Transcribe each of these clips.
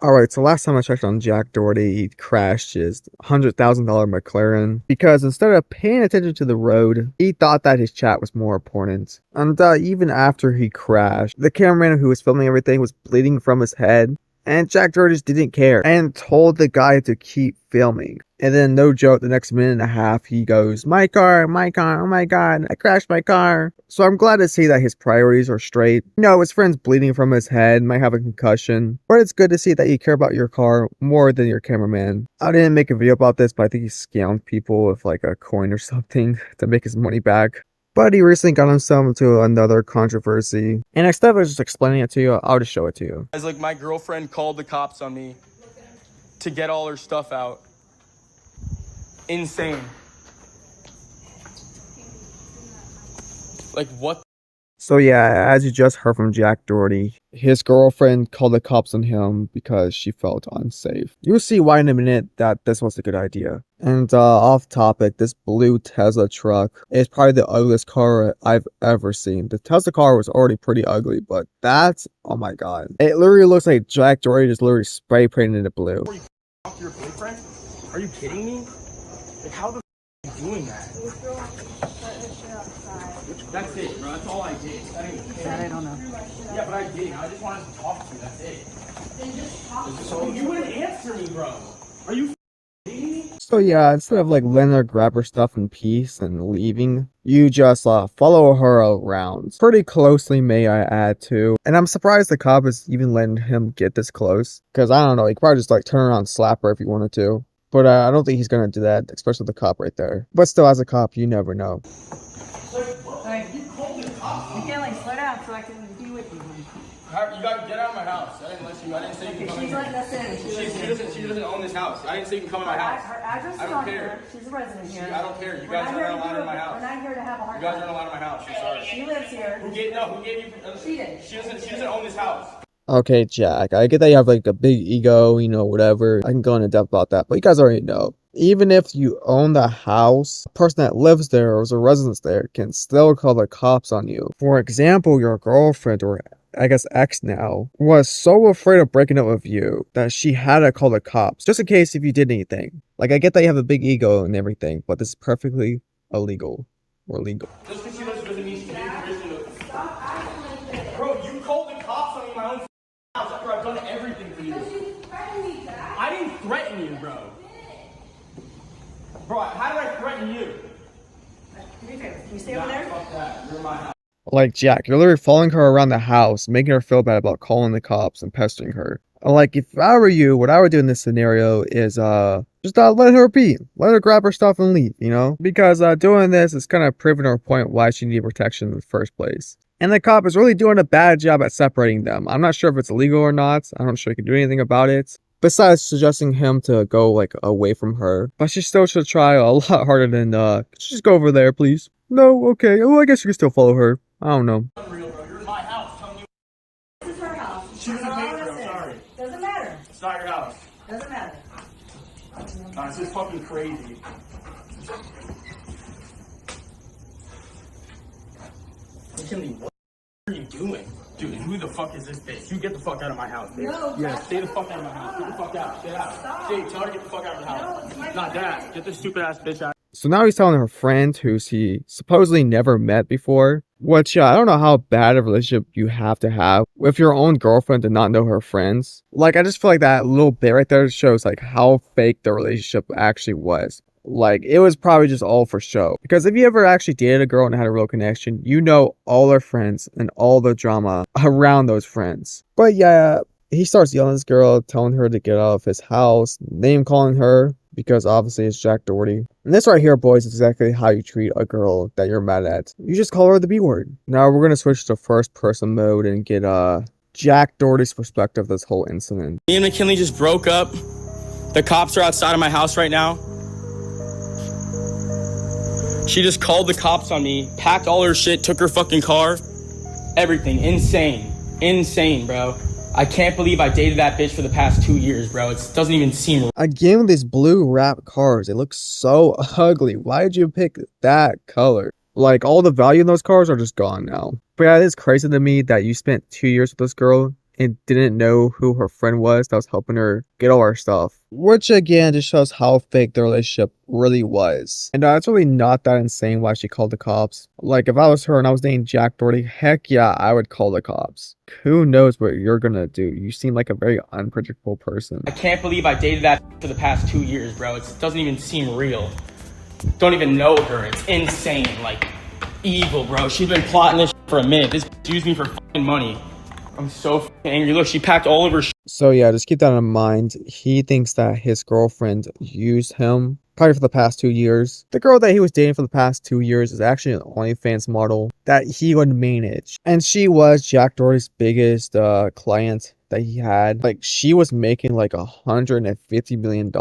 Alright, so last time I checked on Jack Doherty, he crashed his $100,000 McLaren because instead of paying attention to the road, he thought that his chat was more important. And even after he crashed, the cameraman who was filming everything was bleeding from his head, and Jack Doherty just didn't care and told the guy to keep filming. And then, no joke, the next minute and a half, he goes, my car, oh my god, I crashed my car. So I'm glad to see that his priorities are straight. You know, his friend's bleeding from his head, might have a concussion, but it's good to see that you care about your car more than your cameraman. I didn't make a video about this, but I think he scammed people with like a coin or something to make his money back. But he recently got himself into another controversy. And instead of just explaining it to you, I'll just show it to you. As like my girlfriend called the cops on me to get all her stuff out. Insane. Like what? So yeah, as you just heard from Jack Doherty, his girlfriend called the cops on him because she felt unsafe. You'll see why in a minute that this was a good idea. And off topic, this blue Tesla truck is probably the ugliest car I've ever seen. The Tesla car was already pretty ugly, but that's, oh my god. It literally looks like Jack Doherty just literally spray painted it blue. Are you your boyfriend? Are you kidding me? Like how the are you doing that? That's it, bro. That's all I did. I don't know. Yeah, but I did. I just wanted to talk to you. That's it. Then just talk to me. You wouldn't answer me, bro. Are you kidding me? So yeah, instead of like letting her grab her stuff in peace and leaving, you just follow her around. Pretty closely, may I add too. And I'm surprised the cop is even letting him get this close. Because I don't know, he could probably just like turn around and slap her if he wanted to. But I don't think he's gonna do that, especially the cop right there. But still, as a cop, you never know. You can't like slow down so I can be with you. You gotta get out of my house. I didn't let you. I didn't say you can come in. She's letting us in. She doesn't own this house. I didn't say you can come in my house. Her address is on here. She's a resident here. I don't care. You guys are not allowed in my house. We're not here to have a hard You guys time. aren't allowed in my house. I'm sorry. She lives here. Who gave you? She did. She doesn't own this house. Okay, Jack, I get that you have like a big ego, you know, whatever. I can go into depth about that, but you guys already know. Even if you own the house, the person that lives there or is a resident there can still call the cops on you. For example, your girlfriend, or I guess ex now, was so afraid of breaking up with you that she had to call the cops, just in case if you did anything. Like, I get that you have a big ego and everything, but this is perfectly illegal or legal. Just because she doesn't mean she can give permission to... Stop acting like that. Bro, you called the cops on me in my own house after I've done everything for you. I didn't threaten you, bro. Bro, how did I threaten you? Do me a favor. Can you stay over there? Fuck that. You're in my house. Like, Jack, you're literally following her around the house, making her feel bad about calling the cops and pestering her. Like, if I were you, what I would do in this scenario is, just let her be. Let her grab her stuff and leave, you know? Because, doing this is kind of proving her point why she needed protection in the first place. And the cop is really doing a bad job at separating them. I'm not sure if it's illegal or not. I'm not sure he can do anything about it. Besides suggesting him to go, like, away from her. But she still should try a lot harder than, just go over there, please. No, okay. Well, I guess you can still follow her. I don't know. Unreal, bro. You're in my house. Telling you This is her house. she doesn't pay for it. I'm sorry. Doesn't matter. It's not your house. Doesn't matter. Nah, this is fucking crazy. McKinley, what are you doing? Dude, who the fuck is this bitch? You get the fuck out of my house, bitch. No, yeah, stop. stay the fuck out of my house. Get the fuck out. Get out. Stop. Jay, tell her to get the fuck out of the house. Not that. Get this stupid ass bitch out. So now he's telling her friend, who he supposedly never met before, which I don't know how bad a relationship you have to have with your own girlfriend to not know her friends. Like, I just feel like that little bit right there shows like how fake the relationship actually was. Like, it was probably just all for show. Because if you ever actually dated a girl and had a real connection, you know all her friends and all the drama around those friends. But yeah, he starts yelling at this girl, telling her to get out of his house, name calling her, because obviously it's Jack Doherty. And this right here, boys, is exactly how you treat a girl that you're mad at. You just call her the B word. Now we're gonna switch to first person mode and get Jack Doherty's perspective of this whole incident. Me and McKinley just broke up. The cops are outside of my house right now. She just called the cops on me, packed all her shit, took her fucking car. Everything. Insane. Insane, bro. I can't believe I dated that bitch for the past 2 years, bro. It doesn't even seem... Again, with these blue wrap cars, they look so ugly. Why did you pick that color? Like, all the value in those cars are just gone now. But yeah, it is crazy to me that you spent 2 years with this girl and didn't know who her friend was that was helping her get all her stuff. Which again just shows how fake the relationship really was. And it's really not that insane why she called the cops. Like if I was her and I was dating Jack Doherty, heck yeah, I would call the cops. Who knows what you're gonna do? You seem like a very unpredictable person. I can't believe I dated that for the past 2 years, bro. It doesn't even seem real. Don't even know her. It's insane. Like, evil, bro. She's been plotting this for a minute. This used me for fucking money. I'm so angry. Look, she packed all of her So yeah, just keep that in mind. He thinks that his girlfriend used him probably for the past 2 years. The girl that he was dating for the past 2 years is actually an OnlyFans model that he would manage. And she was Jack Doherty's biggest client that he had. Like, she was making like $150 million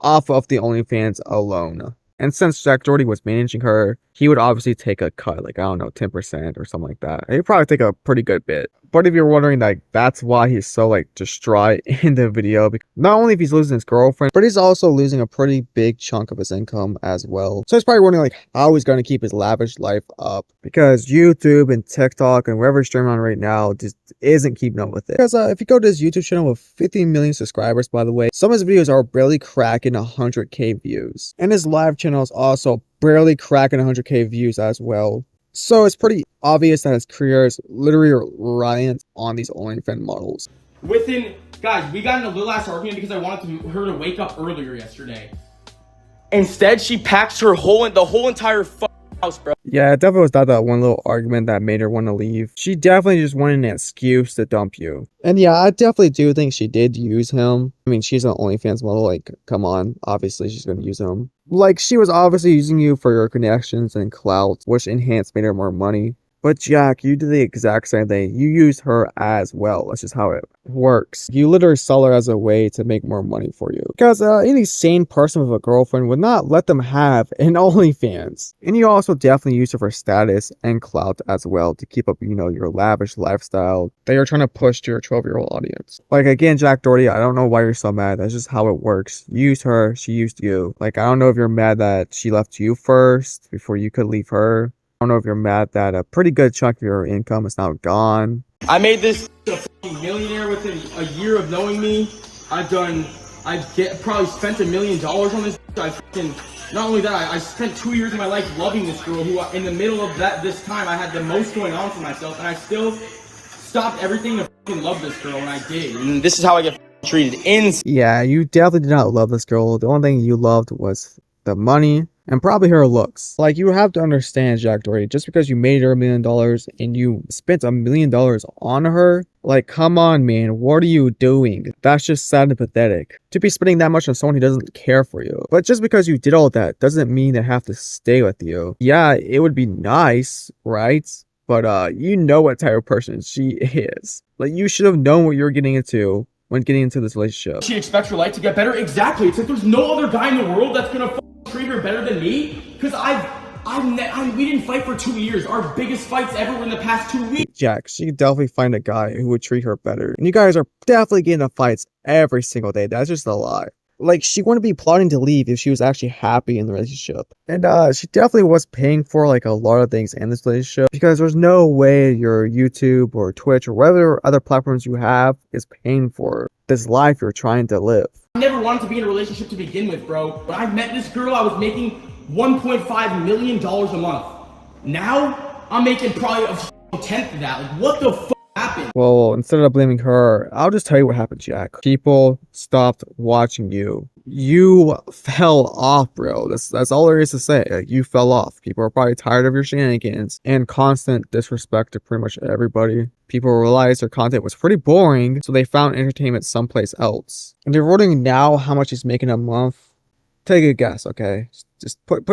off of the OnlyFans alone. And since Jack Doherty was managing her, he would obviously take a cut, like, I don't know, 10% or something like that. He'd probably take a pretty good bit. But if you're wondering, like, that's why he's so, like, distraught in the video. Because not only if he's losing his girlfriend, but he's also losing a pretty big chunk of his income as well. So he's probably wondering, like, how he's going to keep his lavish life up. Because YouTube and TikTok and wherever he's streaming on right now just isn't keeping up with it. Because if you go to his YouTube channel with 50 million subscribers, by the way, some of his videos are barely cracking 100K views. And his live channel is also barely cracking 100K views as well. So it's pretty obvious that his career is literally reliant on these OnlyFans models. Guys, we got in a little ass argument because I wanted her to wake up earlier yesterday. Instead, she packs the whole entire house, bro. Yeah, it definitely was that one little argument that made her want to leave. She definitely just wanted an excuse to dump you. And yeah, I definitely do think she did use him. I mean, she's an OnlyFans model. Like, come on. Obviously, she's going to use him. Like, she was obviously using you for your connections and clout, which enhanced made her more money. But Jack, you did the exact same thing. You used her as well. That's just how it works. You literally sell her as a way to make more money for you. Because any sane person with a girlfriend would not let them have an OnlyFans. And you also definitely use her for status and clout as well to keep up, you know, your lavish lifestyle that you're trying to push to your 12-year-old audience. Like, again, Jack Doherty, I don't know why you're so mad. That's just how it works. You used her, she used you. Like, I don't know if you're mad that she left you first before you could leave her. I don't know if you're mad that a pretty good chunk of your income is now gone. I made this a fucking millionaire within a year of knowing me. I've probably spent $1 million on this. Not only that, I spent 2 years of my life loving this girl who, in the middle of this time, I had the most going on for myself, and I still stopped everything to fucking love this girl, and I did. And this is how I get treated. Yeah, you definitely did not love this girl. The only thing you loved was the money and probably her looks. Like, you have to understand, Jack Doherty, just because you made her $1 million and you spent $1 million on her, like, come on, man, what are you doing? That's just sad and pathetic. To be spending that much on someone who doesn't care for you. But just because you did all that doesn't mean they have to stay with you. Yeah, it would be nice, right? But you know what type of person she is. Like, you should have known what you were getting into when getting into this relationship. She expects her life to get better? Exactly. It's like there's no other guy in the world that's gonna treat her better than me. Because we didn't fight for 2 years. Our biggest fights ever were in the past 2 weeks. Jack, she could definitely find a guy who would treat her better. And you guys are definitely getting into fights every single day. That's just a lie. Like, she wouldn't be plotting to leave if she was actually happy in the relationship. And she definitely was paying for like a lot of things in this relationship, because there's no way your YouTube or Twitch or whatever other platforms you have is paying for this life you're trying to live. I never wanted to be in a relationship to begin with, bro. When I met this girl, I was making $1.5 million a month. Now, I'm making probably a tenth of that. Like, what the fuck happened? Well, instead of blaming her, I'll just tell you what happened, Jack. People stopped watching you. You fell off, bro. That's all there is to say. Like, you fell off. People are probably tired of your shenanigans and constant disrespect to pretty much everybody. People realized their content was pretty boring, so they found entertainment someplace else. And they're wondering now how much he's making a month. Take a guess, okay? Just put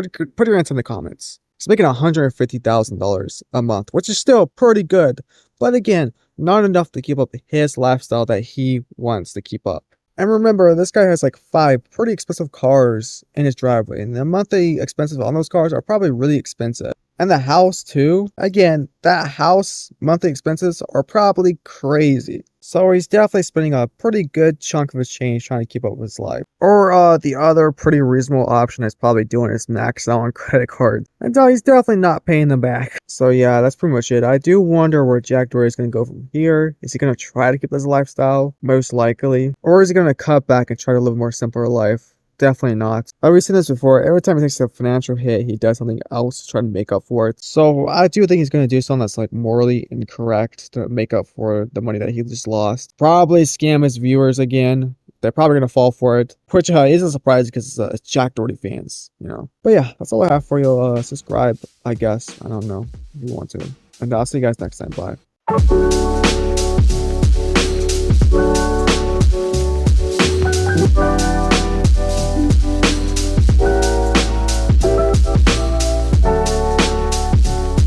your answer in the comments. He's making $150,000 a month, which is still pretty good. But again, not enough to keep up his lifestyle that he wants to keep up. And remember, this guy has like 5 pretty expensive cars in his driveway, and the monthly expenses on those cars are probably really expensive. And the house too. Again, that house monthly expenses are probably crazy. So he's definitely spending a pretty good chunk of his change trying to keep up with his life. Or the other pretty reasonable option is probably doing is max out on credit cards. And he's definitely not paying them back. So yeah, that's pretty much it. I do wonder where Jack Doherty is going to go from here. Is he going to try to keep this lifestyle? Most likely. Or is he going to cut back and try to live a more simpler life? Definitely not. We've seen this before. Every time he takes a financial hit, he does something else to try to make up for it. So I do think he's going to do something that's like morally incorrect to make up for the money that he just lost. Probably scam his viewers again. They're probably going to fall for it, which isn't surprising because it's Jack Doherty fans, you know. But yeah, that's all I have for you. Subscribe, I guess. I don't know if you want to. And I'll see you guys next time. Bye.